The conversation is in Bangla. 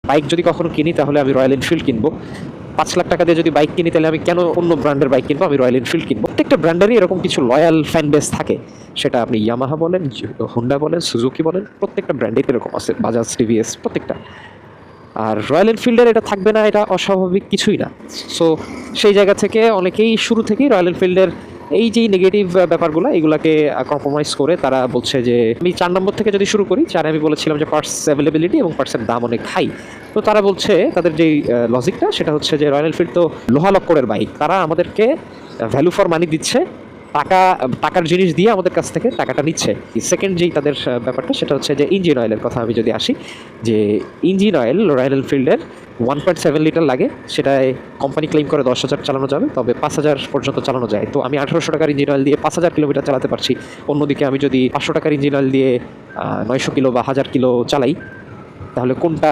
বাইক যদি কখনো কিনি তাহলে আমি রয়্যাল এনফিল্ড কিনবো। 5 লাখ টাকা দিয়ে যদি বাইক কিনি তাহলে আমি কেন অন্য ব্র্যান্ডের বাইক কিনবো, আমি রয়্যাল এনফিল্ড কিনবো। প্রত্যেকটা ব্র্যান্ডেরই এরকম কিছু লয়াল ফ্যান বেস থাকে, সেটা আপনি ইয়ামাহা বলেন, হোন্ডা বলেন, সুজুকি বলেন, প্রত্যেকটা ব্র্যান্ডের এরকম আছে, বাজাজ, টিভিএস, প্রত্যেকটা। আর রয়্যাল এনফিল্ডের এটা থাকবে না, এটা অস্বাভাবিক কিছুই না। সো সেই জায়গা থেকে অনেকেই শুরু থেকেই রয়্যাল এনফিল্ডের এই যে নেগেটিভ ব্যাপারগুলো, এগুলাকে কম্প্রোমাইজ করে তারা বলছে যে, আমি 4 নম্বর থেকে যদি শুরু করি, 4 আমি বলেছিলাম যে পার্টস অ্যাভেলেবিলিটি এবং পার্টসের দাম অনেক হাই। তো তারা বলছে তাদের যেই লজিকটা, সেটা হচ্ছে যে রয়্যাল এনফিল্ড তো লোহা লক্করের বাইক, তারা আমাদেরকে ভ্যালু ফর মানি দিচ্ছে, টাকার জিনিস দিয়ে আমাদের কাছ থেকে টাকাটা নিচ্ছে। সেকেন্ড যেই তাদের ব্যাপারটা, সেটা হচ্ছে যে ইঞ্জিন অয়েলের কথা আমি যদি আসি, যে ইঞ্জিন অয়েল রয়্যাল এনফিল্ডের 1.7 লিটার লাগে, সেটায় কোম্পানি ক্লেম করে 10,000 চালানো যাবে, তবে 5,000 পর্যন্ত চালানো যায়। তো আমি 1800 টাকার ইঞ্জিন অয়েল দিয়ে 5,000 কিলোমিটার চালাতে পারছি। অন্যদিকে আমি যদি 500 টাকার ইঞ্জিন অয়েল দিয়ে 900 কিলো বা 1000 কিলো চালাই, তাহলে কোনটা